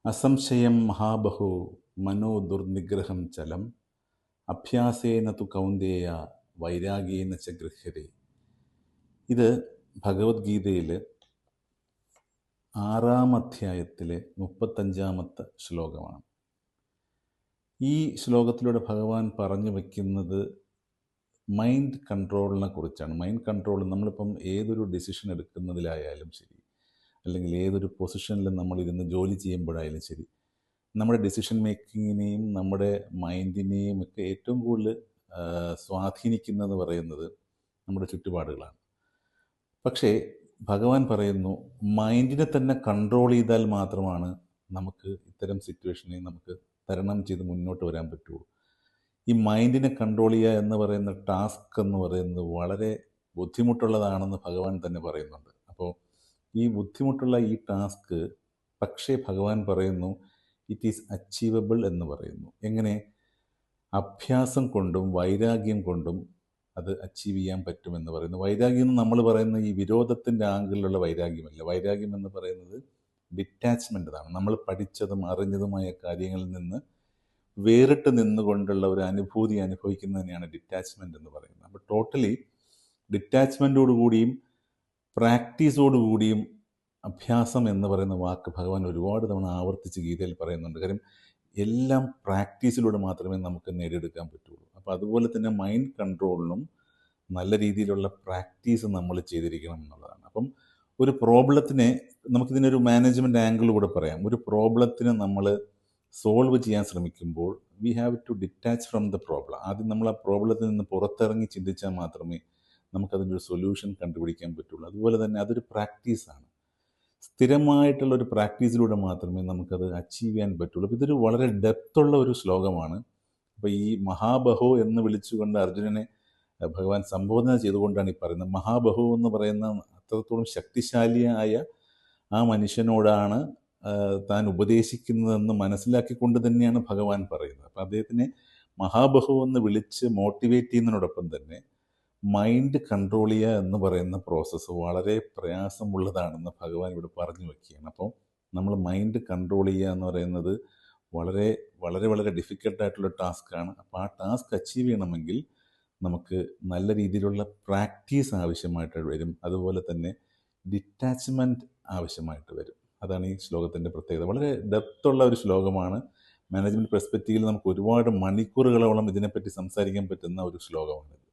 അസംശയം മഹാബഹോ മനോ ദുർനിഗ്രഹം ചലം അഭ്യാസേന തു കൗന്ദേയ വൈരാഗ്യേന ച ഗൃഹ്യതേ. ഇത് ഭഗവത്ഗീതയിൽ 6-ാം അധ്യായത്തിലെ 35-ാമത്തെ ശ്ലോകമാണ്. ഈ ശ്ലോകത്തിലൂടെ ഭഗവാൻ പറഞ്ഞു വയ്ക്കുന്നത് മൈൻഡ് കൺട്രോളിനെ കുറിച്ചാണ്. മൈൻഡ് കൺട്രോൾ നമ്മളിപ്പം ഏതൊരു ഡിസിഷൻ എടുക്കുന്നതിലായാലും ശരി, അല്ലെങ്കിൽ ഏതൊരു പൊസിഷനിൽ നമ്മളിരുന്ന് ജോലി ചെയ്യുമ്പോഴായാലും ശരി, നമ്മുടെ ഡിസിഷൻ മേക്കിങ്ങിനെയും നമ്മുടെ മൈൻഡിനെയും ഒക്കെ ഏറ്റവും കൂടുതൽ സ്വാധീനിക്കുന്നതെന്ന് പറയുന്നത് നമ്മുടെ ചുറ്റുപാടുകളാണ്. പക്ഷേ ഭഗവാൻ പറയുന്നു, മൈൻഡിനെ തന്നെ കൺട്രോൾ ചെയ്താൽ മാത്രമാണ് നമുക്ക് ഇത്തരം സിറ്റുവേഷനെ നമുക്ക് തരണം ചെയ്ത് മുന്നോട്ട് വരാൻ പറ്റുള്ളൂ. ഈ മൈൻഡിനെ കൺട്രോൾ ചെയ്യുക എന്ന് പറയുന്ന ടാസ്ക് എന്ന് പറയുന്നത് വളരെ ബുദ്ധിമുട്ടുള്ളതാണെന്ന് ഭഗവാൻ തന്നെ പറയുന്നുണ്ട്. അപ്പോൾ ഈ ബുദ്ധിമുട്ടുള്ള ഈ ടാസ്ക് പക്ഷേ ഭഗവാൻ പറയുന്നു ഇറ്റ് ഈസ് അച്ചീവബിൾ എന്ന് പറയുന്നു. എങ്ങനെ? അഭ്യാസം കൊണ്ടും വൈരാഗ്യം കൊണ്ടും അത് അച്ചീവ് ചെയ്യാൻ പറ്റുമെന്ന് പറയുന്നു. വൈരാഗ്യം എന്ന് നമ്മൾ പറയുന്ന ഈ വിരോധത്തിൻ്റെ ആംഗിളിലുള്ള വൈരാഗ്യമല്ല. വൈരാഗ്യം എന്ന് പറയുന്നത് ഡിറ്റാച്ച്മെൻ്റാണ്. നമ്മൾ പഠിച്ചതും അറിഞ്ഞതുമായ കാര്യങ്ങളിൽ നിന്ന് വേറിട്ട് നിന്നുകൊണ്ടുള്ള ഒരു അനുഭൂതി അനുഭവിക്കുന്നതിനെയാണ് ഡിറ്റാച്ച്മെൻ്റ് എന്ന് പറയുന്നത്. അപ്പോൾ ടോട്ടലി ഡിറ്റാച്ച്മെൻറ്റോടുകൂടിയും പ്രാക്ടീസോടുകൂടിയും അഭ്യാസം എന്ന് പറയുന്ന വാക്ക് ഭഗവാൻ ഒരുപാട് തവണ ആവർത്തിച്ച് ഗീതയിൽ പറയുന്നുണ്ട്. കാര്യം എല്ലാം പ്രാക്ടീസിലൂടെ മാത്രമേ നമുക്ക് നേടിയെടുക്കാൻ പറ്റുള്ളൂ. അപ്പോൾ അതുപോലെ തന്നെ മൈൻഡ് കൺട്രോളിനും നല്ല രീതിയിലുള്ള പ്രാക്ടീസ് നമ്മൾ ചെയ്തിരിക്കണം എന്നുള്ളതാണ്. അപ്പം ഒരു പ്രോബ്ലത്തിനെ നമുക്കിതിനൊരു മാനേജ്മെൻറ്റ് ആംഗിൾ കൂടെ പറയാം. ഒരു പ്രോബ്ലത്തിനെ നമ്മൾ സോൾവ് ചെയ്യാൻ ശ്രമിക്കുമ്പോൾ we have to detach from the problem. ആദ്യം നമ്മൾ ആ പ്രോബ്ലത്തിൽ നിന്ന് പുറത്തിറങ്ങി ചിന്തിച്ചാൽ മാത്രമേ നമുക്കതിൻ്റെ ഒരു സൊല്യൂഷൻ കണ്ടുപിടിക്കാൻ പറ്റുള്ളൂ. അതുപോലെ തന്നെ അതൊരു പ്രാക്ടീസാണ്. സ്ഥിരമായിട്ടുള്ളൊരു പ്രാക്ടീസിലൂടെ മാത്രമേ നമുക്കത് അച്ചീവ് ചെയ്യാൻ പറ്റുള്ളൂ. അപ്പോൾ ഇതൊരു വളരെ ഡെപ്തുള്ള ഒരു ശ്ലോകമാണ്. അപ്പോൾ ഈ മഹാബഹോ എന്ന് വിളിച്ചുകൊണ്ട് അർജുനനെ ഭഗവാൻ സംബോധന ചെയ്തുകൊണ്ടാണ് ഈ പറയുന്നത്. മഹാബഹു എന്ന് പറയുന്ന അത്രത്തോളം ശക്തിശാലിയായ ആ മനുഷ്യനോടാണ് താൻ ഉപദേശിക്കുന്നതെന്ന് മനസ്സിലാക്കിക്കൊണ്ട് തന്നെയാണ് ഭഗവാൻ പറയുന്നത്. അപ്പോൾ അദ്ദേഹത്തിനെ മഹാബഹു എന്ന് വിളിച്ച് മോട്ടിവേറ്റ് ചെയ്യുന്നതിനോടൊപ്പം തന്നെ മൈൻഡ് കൺട്രോൾ ചെയ്യുക എന്ന് പറയുന്ന പ്രോസസ്സ് വളരെ പ്രയാസമുള്ളതാണെന്ന് ഭഗവാൻ ഇവിടെ പറഞ്ഞു വയ്ക്കുകയാണ്. അപ്പോൾ നമ്മൾ മൈൻഡ് കൺട്രോൾ ചെയ്യുക എന്ന് പറയുന്നത് വളരെ വളരെ വളരെ ഡിഫിക്കൽട്ടായിട്ടുള്ള ടാസ്ക്കാണ്. അപ്പോൾ ആ ടാസ്ക് അച്ചീവ് ചെയ്യണമെങ്കിൽ നമുക്ക് നല്ല രീതിയിലുള്ള പ്രാക്ടീസ് ആവശ്യമായിട്ട് വരും. അതുപോലെ തന്നെ ഡിറ്റാച്ച്മെൻറ്റ് ആവശ്യമായിട്ട് വരും. അതാണ് ഈ ശ്ലോകത്തിൻ്റെ പ്രത്യേകത. വളരെ ഡെപ്തുള്ള ഒരു ശ്ലോകമാണ്. മാനേജ്മെൻറ്റ് പെർസ്പെക്റ്റീവിൽ നമുക്ക് ഒരുപാട് മണിക്കൂറുകളോളം ഇതിനെപ്പറ്റി സംസാരിക്കാൻ പറ്റുന്ന ഒരു ശ്ലോകമാണിത്.